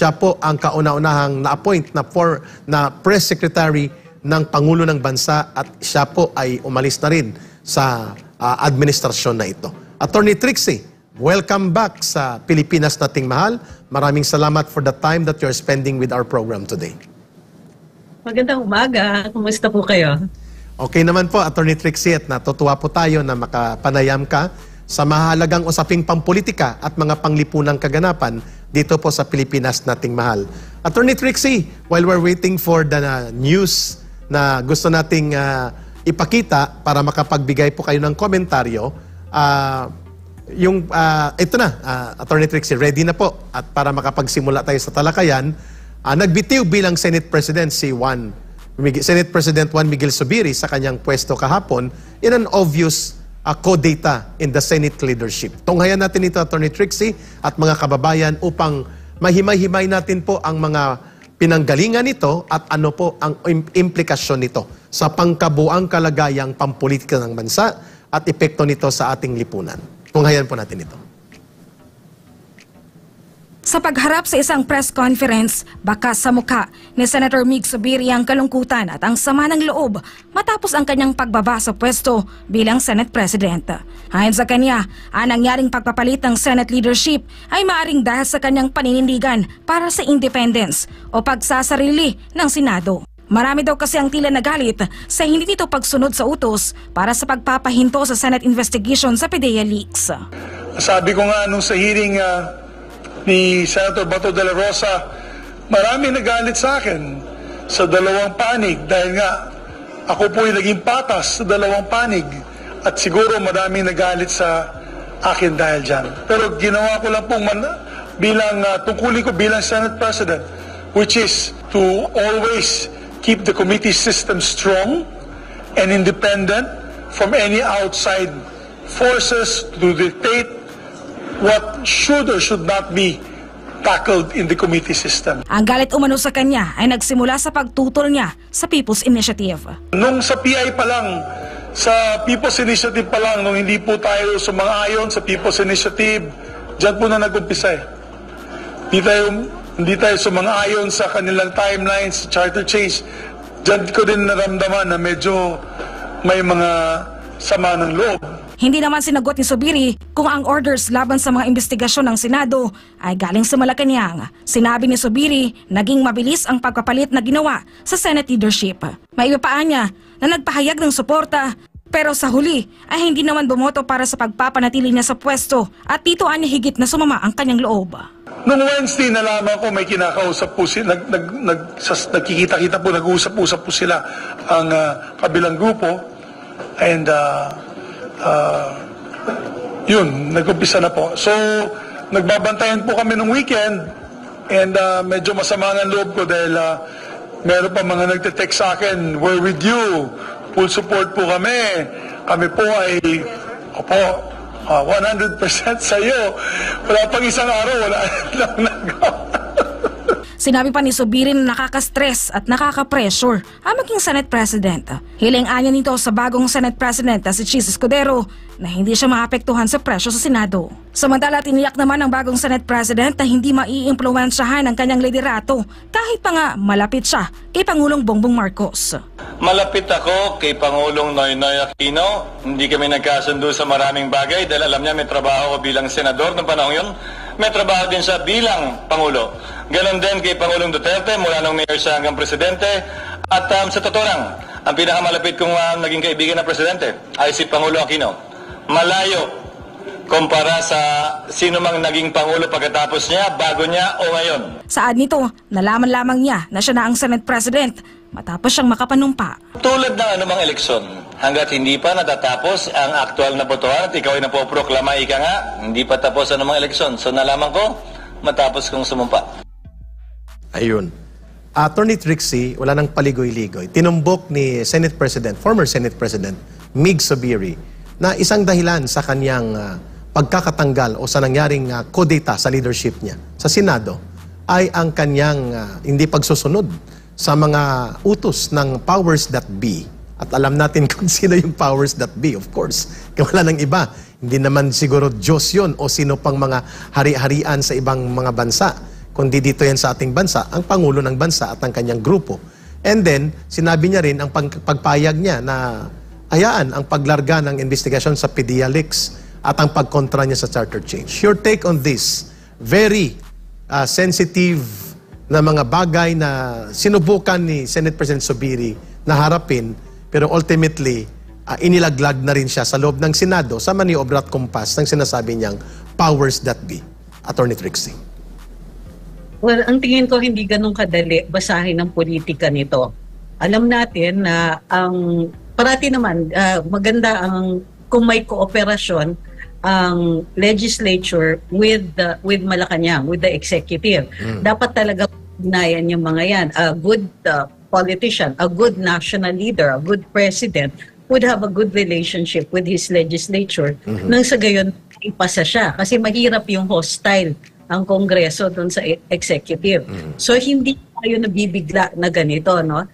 siya po ang kauna-unahang na-appoint na press secretary ng Pangulo ng Bansa at siya po ay umalis na rin sa administrasyon na ito. Attorney Trixie, welcome back sa Pilipinas Nating Mahal. Maraming salamat for the time that you're spending with our program today. Magandang umaga. Kumusta po kayo? Okay naman po, Attorney Trixie, at natutuwa po tayo na makapanayam ka sa mahalagang usaping pampolitika at mga panglipunang kaganapan dito po sa Pilipinas Nating Mahal. Attorney Trixie, while we're waiting for the news na gusto nating ipakita para makapagbigay po kayo ng komentaryo, ito na, Attorney Trixie, ready na po. At para makapagsimula tayo sa talakayan, nagbitiw bilang Senate President Senate President Juan Miguel Zubiri sa kanyang pwesto kahapon in an obvious co-data in the Senate leadership. Tunghayan natin ito, Attorney Trixie, at mga kababayan upang mahimay-himay natin po ang mga pinanggalingan nito at ano po ang implikasyon nito sa pangkabuang kalagayang pampolitika ng bansa at epekto nito sa ating lipunan. Tunghayan po natin ito. Sa pagharap sa isang press conference, bakas sa mukha ni Senator Mig Zubiri ang kalungkutan at ang sama ng loob matapos ang kanyang pagbaba sa pwesto bilang Senate President. Ayon sa kanya, ang nangyaring pagpapalit ng Senate leadership ay maaring dahil sa kanyang paninindigan para sa independence o pagsasarili ng Senado. Marami daw kasi ang tila nagalit sa hindi nito pagsunod sa utos para sa pagpapahinto sa Senate investigation sa PDEA leaks. Sabi ko nga nung sa hearing ni Senator Bato de la Rosa, marami nagalit sa akin sa dalawang panig dahil nga ako po ay naging patas sa dalawang panig at siguro marami nagalit sa akin dahil dyan. Pero ginawa ko lang pong tungkulin ko bilang Senate President, which is to always keep the committee system strong and independent from any outside forces to dictate what should or should not be tackled in the committee system. Ang galit umano sa kanya ay nagsimula sa pagtutol niya sa People's Initiative. Nung sa PI pa lang, sa People's Initiative pa lang, nung hindi po tayo sumang-ayon sa People's Initiative, dyan po na nag-umpisa eh. Hindi tayo sumang-ayon sa kanilang timelines, charter change. Dyan ko din naramdaman na medyo may mga sama ng loob. Hindi naman sinagot ni Zubiri kung ang orders laban sa mga investigasyon ng Senado ay galing sa Malacanang. Sinabi ni Zubiri, naging mabilis ang pagpapalit na ginawa sa Senate leadership. Maibabaan niya na nagpahayag ng suporta pero sa huli ay hindi naman bumoto para sa pagpapanatili niya sa pwesto at dito niya higit na sumama ang kanyang loob. Noong Wednesday nalaman ko may kinakausap po sila, nagkikita-kita po, nag-uusap-usap po sila ang kabilang grupo and yun, nag-umpisa na po. So, nagbabantayan po kami nung weekend and medyo masama ng loob ko dahil meron pa mga nagte-text sa akin, we're with you, full support po kami. Kami po ay, 100% sa iyo. Wala pang isang araw, wala lang nagawa. Sinabi pa ni Zubiri na nakaka-stress at nakaka-pressure ang maging Senate President. Hiling-anya nito sa bagong Senate President na si Chis Escudero na hindi siya maapektuhan sa presyo sa Senado. Samantala, tiniyak naman ng bagong Senate President na hindi maiimpluwensyahan ang kanyang liderato kahit pa nga malapit siya kay Pangulong Bongbong Marcos. Malapit ako kay Pangulong Noynoy Aquino. Hindi kami nagkasundo sa maraming bagay dahil alam niya may trabaho ko bilang senador ng panahon yun. May trabaho din siya bilang Pangulo. Ganon din kay Pangulong Duterte mula nung mayor siya hanggang presidente. At sa totoo lang, ang pinakamalapit kong naging kaibigan na presidente ay si Pangulo Aquino. Malayo kumpara sa sino mang naging Pangulo pagkatapos niya, bago niya o ngayon. Saad nito, nalaman lamang niya na siya na ang Senate President matapos siyang makapanumpa. Tulad ng anumang eleksyon, hanggat hindi pa natatapos ang aktual na botohan at ikaw ay napoproklama, ika nga, hindi pa tapos ang anumang eleksyon. So nalaman ko, matapos kong sumumpa. Ayun. Attorney Trixie, wala nang paligoy-ligoy. Tinumbok ni Senate President, former Senate President, Mig Zubiri, na isang dahilan sa kanyang pagkakatanggal o sa nangyaring kudeta sa leadership niya sa Senado ay ang kanyang hindi pagsusunod sa mga utos ng powers that be. At alam natin kung sino yung powers that be, of course. Kaya wala nang iba. Hindi naman siguro Diyos yun o sino pang mga hari-harian sa ibang mga bansa. kundi dito yan sa ating bansa, ang Pangulo ng bansa at ang kanyang grupo. And then, sinabi niya rin ang pagpayag niya na hayaan ang paglarga ng investigasyon sa PDEA leaks at ang pagkontra niya sa charter change. Your take on this, very sensitive na mga bagay na sinubukan ni Senate President Zubiri na harapin, pero ultimately, inilaglag na rin siya sa loob ng Senado sa maniobra at kumpas ng sinasabi niyang powers that be. Attorney Trixie. Well, ang tingin ko hindi ganun kadali basahin ang politika nito. Alam natin na parati naman maganda kung may kooperasyon ang legislature with Malacanang, with the executive. Dapat talaga ugnayan yung mga yan. A good politician, a good national leader, a good president would have a good relationship with his legislature nang sa gayon ipasa siya. Kasi mahirap yung hostile ang Kongreso doon sa executive. So hindi tayo nabibigla na ganito, no?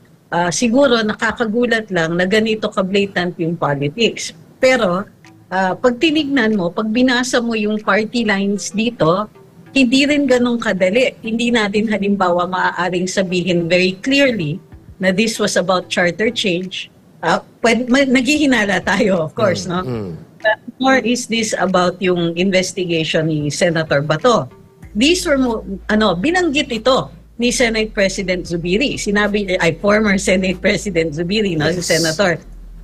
Siguro nakakagulat lang na ganito ka-blatant yung politics. Pero pag tinignan mo, pag binasa mo yung party lines dito, hindi rin ganun kadali. Hindi natin halimbawa maaaring sabihin very clearly na this was about charter change. Naghihinala tayo, of course, no? But more is this about yung investigation ni Senator Bato. These were binanggit ito ni Senate President Zubiri. Former Senate President Zubiri, no, si Senator.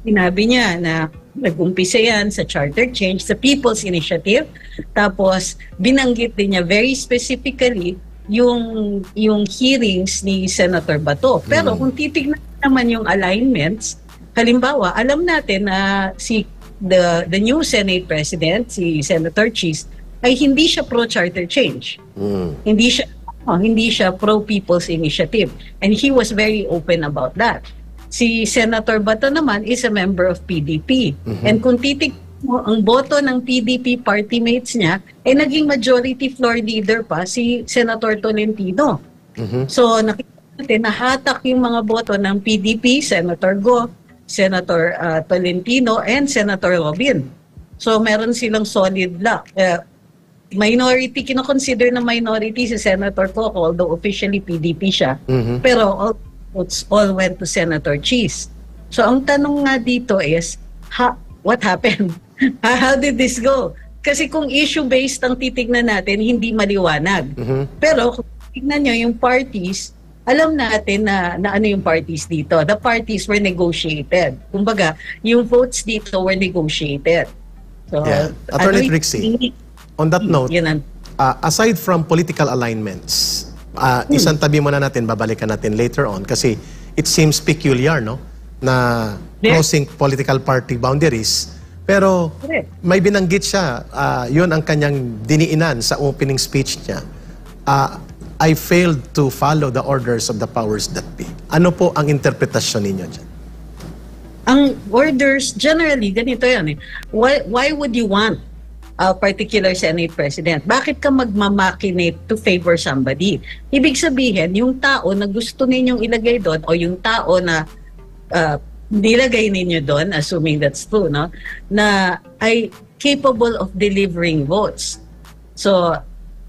Sinabi niya na nag-umpisa yan sa charter change, sa People's Initiative. Tapos binanggit din niya very specifically yung hearings ni Senator Bato. Pero kung titignan naman yung alignments, halimbawa, alam natin na the new Senate President, si Senator Cheese, ay hindi siya pro-charter change. Hindi siya pro-People's Initiative. And he was very open about that. Si Senator Bato naman is a member of PDP. And kung titignan mo, ang boto ng PDP party mates niya, ay naging majority floor leader pa si Senator Tolentino. So nakita natin, nahatak yung mga boto ng PDP, Senator Go, Senator Tolentino, and Senator Robin. So meron silang solid luck. Minority, kinoconsider na minority si Senator Coco, although officially PDP siya. Pero all votes all went to Senator Cheese. So ang tanong nga dito is, what happened? How did this go? Kasi kung issue-based ang titignan natin, hindi maliwanag. Pero kung titignan nyo yung parties, alam natin na ano yung parties dito. The parties were negotiated. Kumbaga, yung votes dito were negotiated. So, Attorney Trixie, on that note, aside from political alignments, isang tabi muna natin, babalikan natin later on kasi it seems peculiar, no? Na crossing political party boundaries. Pero may binanggit siya, yun ang kanyang diniinan sa opening speech niya. I failed to follow the orders of the powers that be. Ano po ang interpretasyon ninyo dyan? Ang orders, generally, ganito yan eh. Why would you want a particular Senate President? Bakit ka magmamachinate to favor somebody? Ibig sabihin, yung tao na gusto ninyong ilagay doon o yung tao na nilagay ninyo doon, assuming that's true, no? Na ay capable of delivering votes. So,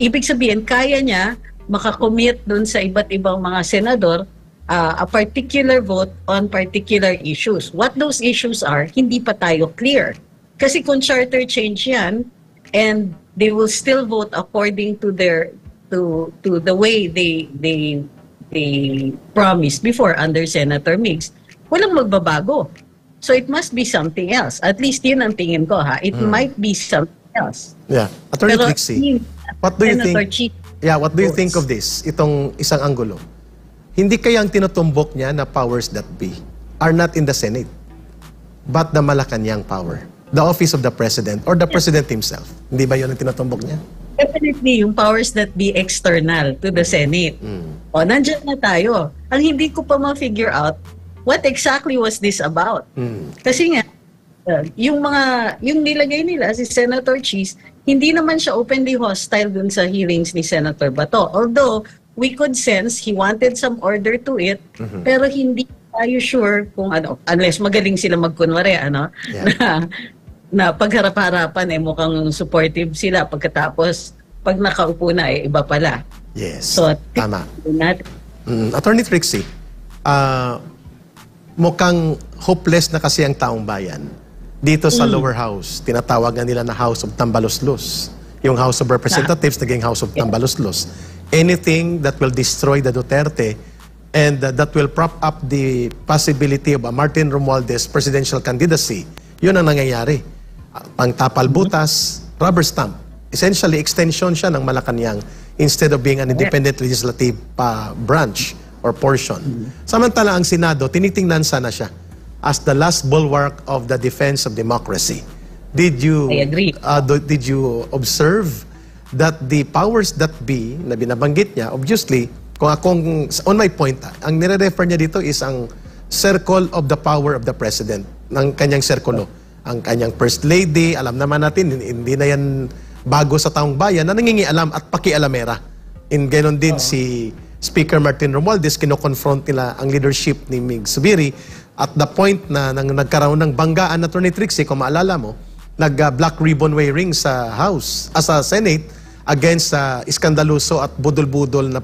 ibig sabihin, kaya niya makakommit doon sa iba't ibang mga senador a particular vote on particular issues. What those issues are, hindi pa tayo clear. Kasi kung charter change yan, and they will still vote according to the way they promised before under Senator Mix, walang magbabago. So it must be something else. At least yun ang tingin ko, ha. It might be something else. Yeah. Attorney Trixie, what do you Senator think? What do you think of this? Itong isang anggulo. Hindi kayang tinutumbok niya na powers that be are not in the Senate, but the Malacanang power, the office of the President or the President himself. Hindi ba yun ang tinutumbok niya? Definitely, yung powers that be external to the Senate. O, nandyan na tayo. Ang hindi ko pa ma-figure out, what exactly was this about? Kasi nga, yung nilagay nila, si Senator Cheese, hindi naman siya openly hostile dun sa hearings ni Senator Bato. Although, we could sense he wanted some order to it, pero hindi tayo sure kung ano, unless magaling sila magkunwari, na pagharap-harapan mukhang supportive sila, pagkatapos pag nakaupo na iba pala. Yes, So, tama. natin. Attorney Trixie, mukhang hopeless na kasi ang taong bayan. Dito sa lower house, tinatawag nga nila na House of Tambaluslos. Yung House of Representatives naging House of Tambaluslos. Anything that will destroy the Duterte and that will prop up the possibility of a Martin Romualdez presidential candidacy, yun ang nangyayari. Pangtapal butas, rubber stamp. Essentially, extension siya ng Malacanang instead of being an independent legislative branch or portion. Samantala, ang Senado, tinitingnan sana siya as the last bulwark of the defense of democracy. Did you I agree. Did you observe that the powers that be na binabanggit niya, obviously, kung on my point, ang nire-refer niya dito is ang circle of the power of the president, ng kanyang sirkulo. Ang kanyang first lady, alam naman natin, hindi na yan bago sa taong bayan na nangingialam at pakialamera. In ganon din si Speaker Martin Romualdez, kinoconfront nila ang leadership ni Mig Zubiri at the point na nagkaroon ng banggaan na Attorney Trixie, kung maalala mo, nag-black ribbon wearing sa House, sa Senate, against iskandaluso at budol-budol na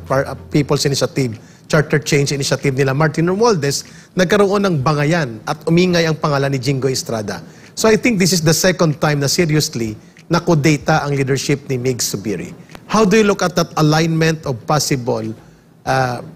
People's Initiative, Charter Change Initiative nila Martin Romualdez, nagkaroon ng bangayan at umingay ang pangalan ni Jingo Estrada. So I think this is the second time na seriously nakudata ang leadership ni Mig Zubiri. How do you look at that alignment of possible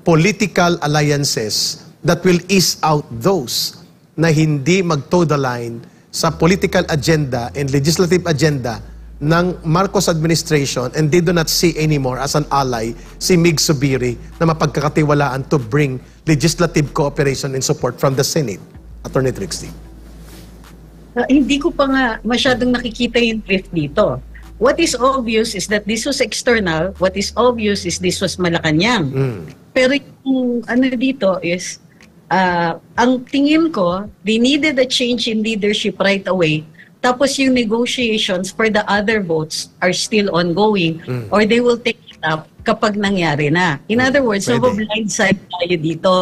political alliances that will ease out those na hindi mag-toe the line sa political agenda and legislative agenda ng Marcos administration, and they do not see anymore as an ally si Mig Zubiri na mapagkakatiwalaan to bring legislative cooperation and support from the Senate? Attorney Trixie. Hindi ko pa nga masyadong nakikita yung drift dito. What is obvious is that this was external. What is obvious is this was Malacanang. Pero yung ano dito is, ang tingin ko, they needed a change in leadership right away. Tapos yung negotiations for the other votes are still ongoing or they will take it up kapag nangyari na. In other words, so blindside tayo dito.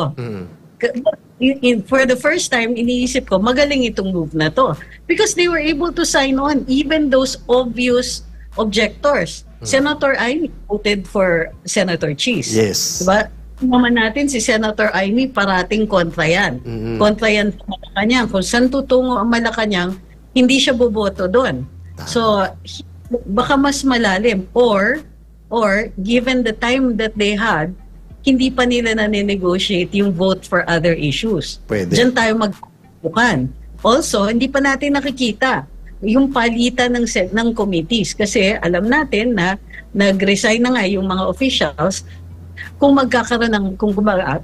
For the first time, iniisip ko, magaling itong move na to. Because they were able to sign on even those obvious objectors. Senator Amy voted for Senator Cheese. Yes. Diba? Naman natin si Senator Amy parating kontra yan. Kontra yan sa Malacanang. Kung saan tutungo ang Malacanang, hindi siya boboto doon. So, baka mas malalim. Or, given the time that they had, hindi pa nila na-negotiate yung vote for other issues. Pwede. Diyan tayo magbukan. Also, hindi pa natin nakikita yung palitan ng committees. Kasi alam natin na nag-resign na nga yung mga officials. Kung magkakaroon ng,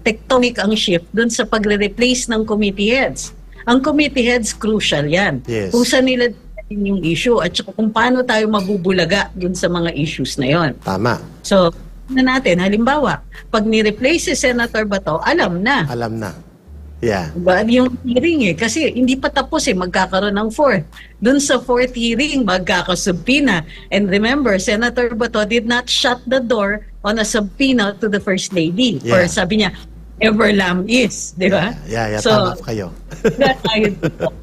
tectonic ang shift dun sa pagre-replace ng committee heads. Ang committee heads, crucial yan. Yes. Kung saan nila yung issue at saka kung paano tayo mabubulaga dun sa mga issues na yon. Tama. So, na natin, halimbawa, pag ni-replace si Senator Bato, alam na. Alam na. Yeah. Diba? Yung hearing kasi hindi pa tapos magkakaroon ng fourth. Dun sa fourth hearing, magkakasubpina. And remember, Senator Bato did not shut the door on a subpoena to the First Lady. Yeah. Or sabi niya, ever lamb is. Diba? Yeah, So, tama kayo.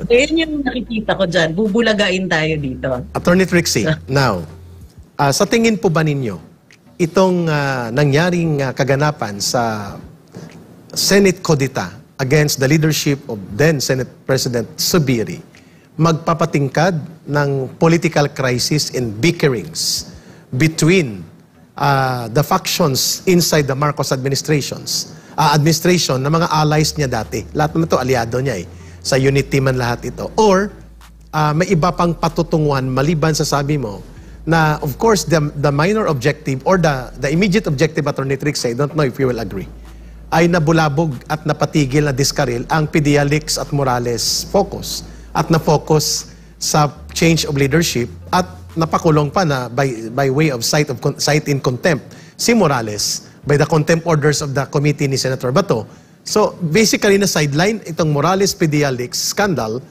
yun yung nakikita ko dyan. Bubulagain tayo dito. Attorney Trixie, now, sa tingin po ba ninyo, itong nangyaring kaganapan sa Senate Codita against the leadership of then Senate President Zubiri magpapatingkad ng political crisis and bickerings between the factions inside the Marcos administration ng mga allies niya dati. Lahat naman ito, aliado niya sa unity man lahat ito. Or may iba pang patutunguhan maliban sa sabi mo na of course the minor objective or the immediate objective, Attorney Trixie, I don't know if you will agree, ay nabulabog at napatigil na diskaril ang Pedialix at Morales focus at na-focus sa change of leadership at napakulong pa na by way of cite in contempt si Morales by the contempt orders of the committee ni Senator Bato. So basically na sideline itong Morales Pedialix scandal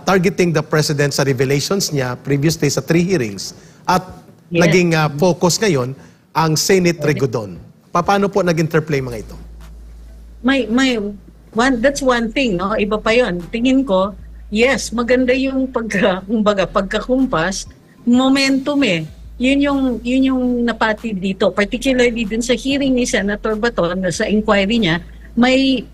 targeting the President sa revelations niya previously sa 3 hearings at naging focus ngayon ang Senate Regodon. Paano po nag-interplay mga ito? That's one thing, no? Iba pa yon. Tingin ko, yes, maganda yung pagkakumpas, momentum yun yung napatid dito, particularly dun sa hearing ni Senator Bato na sa inquiry niya, may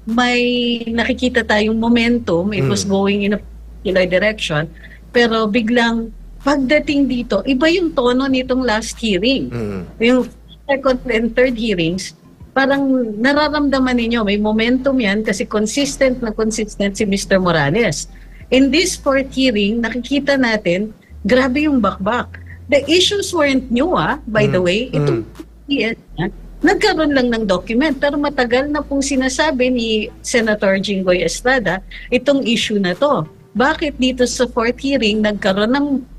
nakikita tayong momentum, it was going in a particular direction, pero biglang pagdating dito, iba yung tono nitong last hearing. Yung second and third hearings, parang nararamdaman ninyo, may momentum yan kasi consistent si Mr. Morales. In this fourth hearing, nakikita natin, grabe yung bakbak. The issues weren't new, by the way. Itong nagkaroon lang ng document, pero matagal na pong sinasabi ni Senator Jinggoy Estrada itong issue na to. Bakit dito sa fourth hearing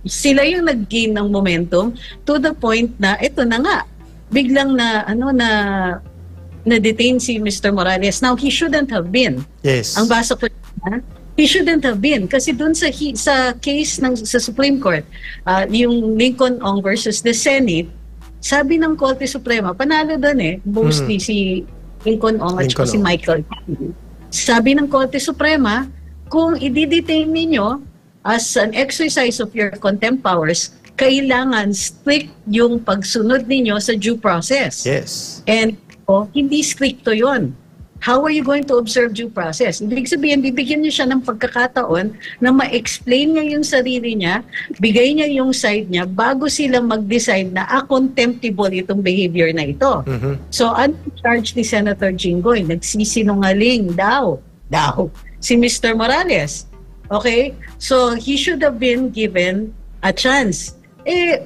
sila yung nag-gain ng momentum to the point na ito na nga, biglang na-detain si Mr. Morales. Now, he shouldn't have been. Yes. Ang basa ko he shouldn't have been kasi doon sa case sa Supreme Court, yung Lincoln Ong versus the Senate, sabi ng Korte Suprema, panalo doon mostly si Lincoln Ong at si Michael. Sabi ng Korte Suprema, kung i-detain ninyo as an exercise of your contempt powers, kailangan strict yung pagsunod ninyo sa due process. Yes. And hindi stricto yon. How are you going to observe due process? Ibig sabihin, bibigyan niyo siya ng pagkakataon na ma-explain niya yung sarili niya, bigay niya yung side niya bago sila mag-decide na contemptible itong behavior na ito. So, ano charge ni Senator Jinggoy? Nagsisinungaling daw si Mr. Morales. Okay? So, he should have been given a chance.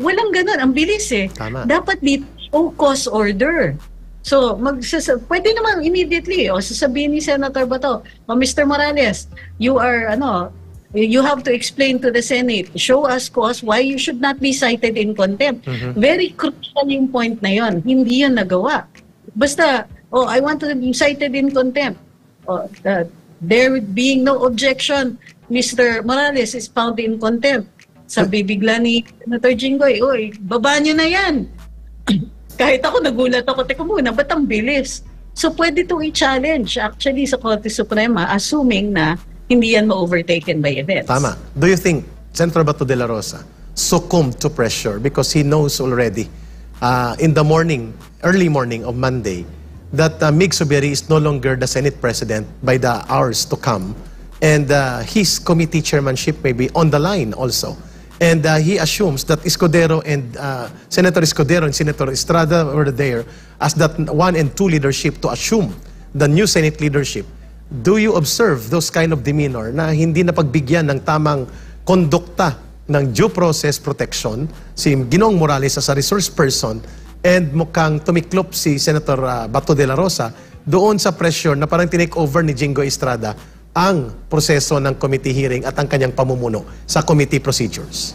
Walang ganun. Ang bilis Tama. Dapat dito, cause order. So, pwede naman immediately, sasabihin ni Senator Bato, Mr. Morales, you have to explain to the Senate, show us cause why you should not be cited in contempt. Very crucial yung point na yon. Hindi yun nagawa. Basta, I want to be cited in contempt. There being no objection, Mr. Morales is found in contempt. Sabi bigla ni Senator Jinggoy, baba nyo na yan. Kahit ako, nagulat ako, teka muna, ba't ang bilis? So, pwede itong i-challenge actually sa Korte Suprema, assuming na hindi yan ma-overtaken by events. Tama. Do you think Senator Bato de la Rosa succumbed to pressure because he knows already in the morning, early morning of Monday, that Mig Zubiri is no longer the Senate President by the hours to come, and his committee chairmanship may be on the line also. And he assumes that Escudero and Senator Escudero and Senator Estrada were there as that 1 and 2 leadership to assume the new Senate leadership. Do you observe those kind of demeanor na hindi na pagbigyan ng tamang kondukta ng due process protection si Ginoong Morales as a resource person, and mukhang tumiklop si Senator Bato de la Rosa doon sa pressure na parang tinake over ni Jinggoy Estrada ang proseso ng committee hearing at ang kanyang pamumuno sa committee procedures?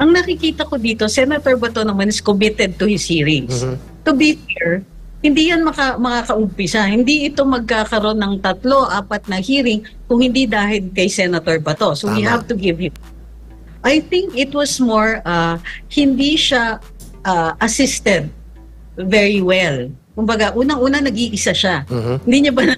Ang nakikita ko dito, Senator Bato naman is committed to his hearings. To be fair, hindi yan makakaumpisa. Hindi ito magkakaroon ng 3-4 na hearing kung hindi dahil kay Senator Bato. So we have to give him. I think it was more, hindi siya assisted very well. Kumbaga, unang-una nag-iisa siya. Hindi niya ba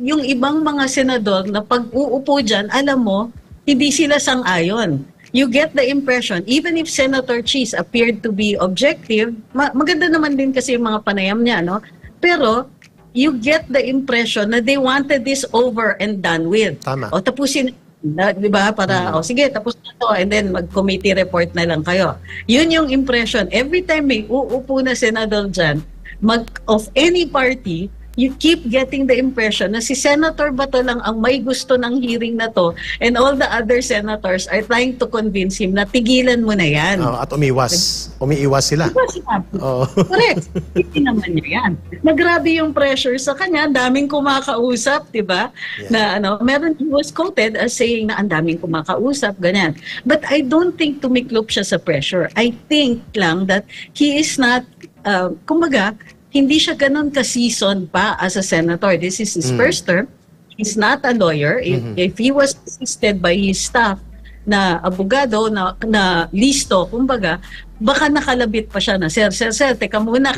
yung ibang mga senador na pag-uupo dyan, alam mo, hindi sila sang-ayon. You get the impression, even if Senator Cheese appeared to be objective, maganda naman din kasi yung mga panayam niya, no? Pero, you get the impression na they wanted this over and done with. Tama. O tapusin, di ba? Para, sige, tapos na to, and then mag-committee report na lang kayo. Yun yung impression. Every time may uupo na senador dyan, of any party, you keep getting the impression na si Senator Bato lang ang may gusto ng hearing na to, and all the other senators are trying to convince him na tigilan mo na yan. At umiiwas sila. Correct. Hindi naman niya yan. Nagrabe yung pressure sa kanya, daming kumakausap, di ba? Yeah. Na meron, he was quoted as saying na ang daming kumakausap, ganyan. But I don't think tumiklop siya sa pressure. I think lang that he is not, kumbaga, hindi siya ganun ka-season pa as a senator. This is his first term. He's not a lawyer. If he was assisted by his staff na abogado, na listo, kumbaga, baka nakalabit pa siya na, Sir, teka muna,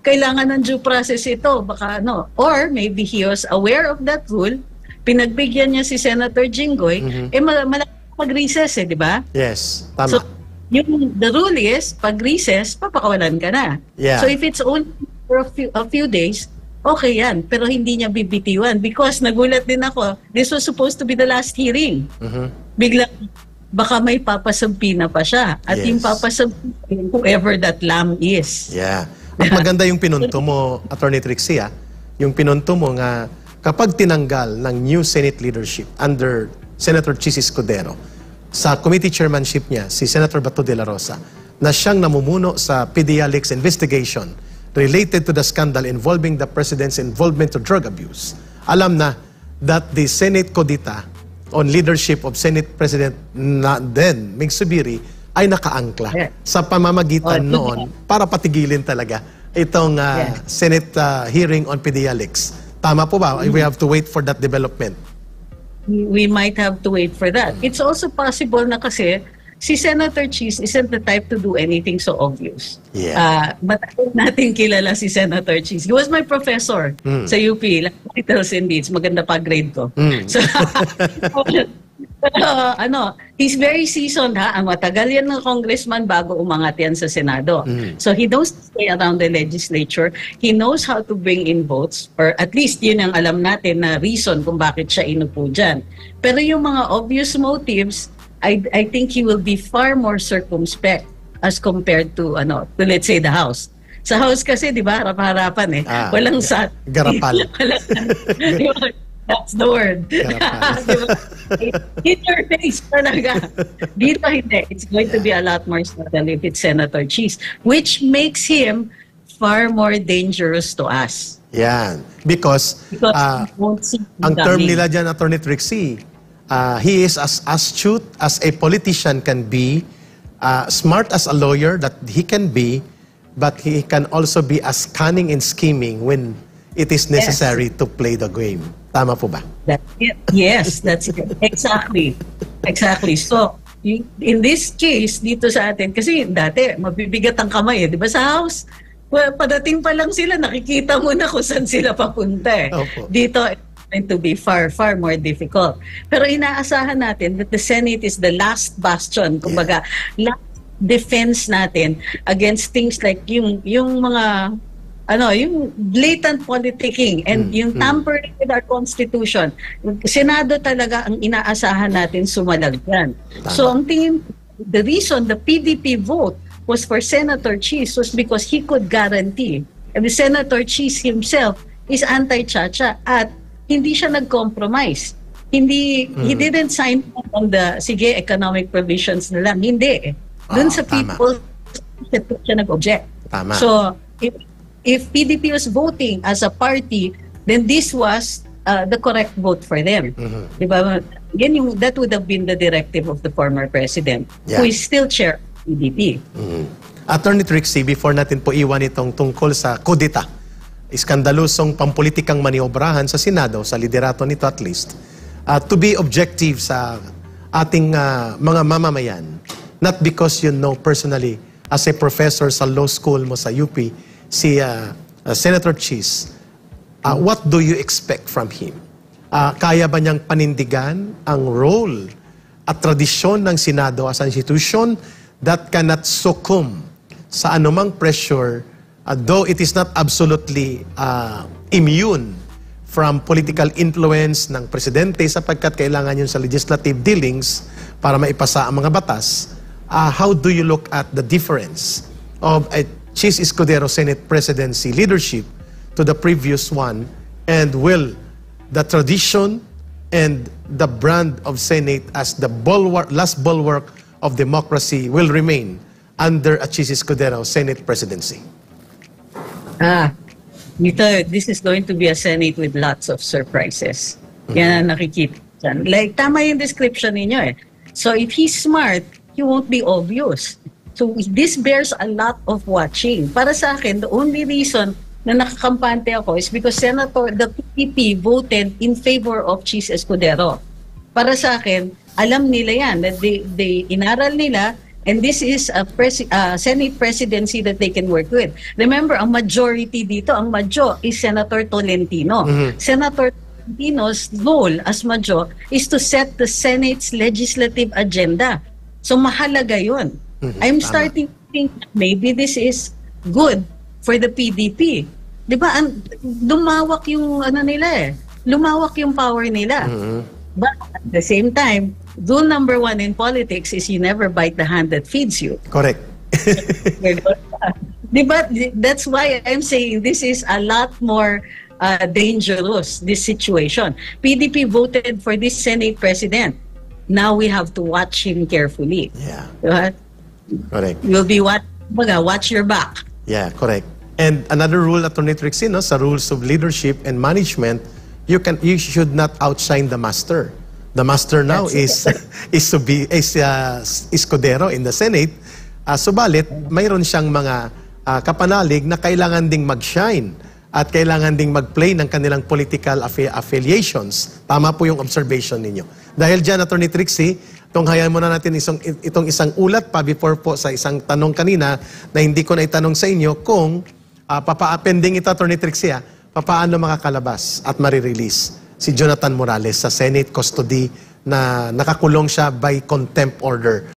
kailangan ng due process ito. Baka Or maybe he was aware of that rule, pinagbigyan niya si Senator Jinggoy, malaki mag-recess di ba? Yes, tama. So, the rule is, pag recess, papakawalan ka na. Yeah. So if it's only for a few days, okay yan. Pero hindi niya bibitiwan because nagulat din ako, this was supposed to be the last hearing. Biglang, baka may papasumpi na pa siya. At Yes. yung papasumpi, whoever that lamb is. Yeah. At maganda yung pinunto mo, Attorney Trixie, yung pinunto mo nga kapag tinanggal ng new Senate leadership under Senator Chis Escudero, sa committee chairmanship niya, si Senator Bato de la Rosa, na siyang namumuno sa PDIALEX investigation related to the scandal involving the President's involvement to drug abuse. Alam na that the Senate Codita on leadership of Senate President then Mig Zubiri ay nakaangkla sa pamamagitan noon para patigilin talaga itong Senate hearing on PDIALEX. Tama po ba? We have to wait for that development. We might have to wait for that. It's also possible na kasi si Senator Chis isn't the type to do anything so obvious. Yeah. Matagal natin kilala si Senator Chis. He was my professor sa UP. Titles and deeds. Maganda pa grade ko. So, he's very seasoned ha. Ang matagal yan ng congressman bago umangat yan sa Senado. So he knows to stay around the legislature. He knows how to bring in votes, or at least yun ang alam natin na reason kung bakit siya inupo dyan. Pero yung mga obvious motives, I think he will be far more circumspect as compared to let's say the House. Sa House kasi, di ba, harap-harapan eh. Walang garapal. That's the word. In your face talaga. Dito hindi. It's going to be a lot more subtle if it's Senator Chis, which makes him far more dangerous to us. Yan. Because we won't see ang term nila dyan, Attorney Trixie, he is as astute as a politician can be, smart as a lawyer that he can be, but he can also be as cunning and scheming when it is necessary to play the game. Tama po ba? That's it. Yes, that's it. Exactly. Exactly. So, in this case, dito sa atin, kasi dati, mabibigat ang kamay di ba sa House? Well, padating pa lang sila, nakikita mo na kung saan sila papunta Opo. Dito, going to be far, far more difficult. Pero inaasahan natin that the Senate is the last bastion, kumbaga, last defense natin against things like yung mga yung blatant politicking and yung tampering with our Constitution. Senado talaga ang inaasahan natin sumalag yan. So ang tingin, the reason the PDP vote was for Senator Chis was because he could guarantee, and the Senator Chis himself is anti-chacha at hindi siya nag-compromise. He didn't sign on the economic provisions na lang. Hindi. Doon sa people, siya nag-object. Tama. So, if PDP was voting as a party, then this was the correct vote for them. Diba? Yan that would have been the directive of the former president, who is still chair of PDP. Attorney Trixie, before natin po iwan itong tungkol sa kudita, iskandalusong pampolitikang maniobrahan sa Senado, sa liderato nito at least, to be objective sa ating mga mamamayan, not because you know personally, as a professor sa law school mo sa UP, si Senator Chis, what do you expect from him? Kaya ba niyang panindigan ang role at tradisyon ng Senado as an institution that cannot succumb sa anumang pressure, though it is not absolutely immune from political influence ng presidente sapagkat kailangan yun sa legislative dealings para maipasa ang mga batas. How do you look at the difference of a Chis Escudero Senate presidency leadership to the previous one, and will the tradition and the brand of Senate as the last bulwark of democracy will remain under a Chis Escudero Senate presidency? This is going to be a Senate with lots of surprises. Yan ang nakikita dyan. Like, tama yung description ninyo So if he's smart, he won't be obvious. So this bears a lot of watching. Para sa akin, the only reason na nakakampante ako is because the PDP voted in favor of Chis Escudero. Para sa akin, alam nila yan. That they inaral nila, and this is a Senate presidency that they can work with. Remember, ang majority dito, ang majo is Senator Tolentino. Senator Tolentino's role as majo is to set the Senate's legislative agenda. So mahalaga yun. I'm starting to think maybe this is good for the PDP. Di ba? Lumawak yung nila eh. Lumawak yung power nila. But at the same time, rule number 1 in politics is you never bite the hand that feeds you. Correct. Diba? That's why I'm saying this is a lot more dangerous, this situation. PDP voted for this Senate president. Now we have to watch him carefully. Yeah. Diba? Correct. You'll be watch your back. Yeah, correct. And another rule, Attorney Trixie, no, sa rules of leadership and management, you should not outshine the master. The master now is Escudero in the Senate. Subalit, mayroon siyang mga kapanalig na kailangan ding mag-shine at kailangan ding mag-play ng kanilang political affiliations. Tama po yung observation ninyo. Dahil dyan, Attorney Trixie, tunghayan muna natin itong isang ulat pa before po sa isang tanong kanina na hindi ko na itanong sa inyo kung pending ito, Attorney Trixie, papaano makakalabas at marirelease si Jonathan Morales sa Senate custody na nakakulong siya by contempt order.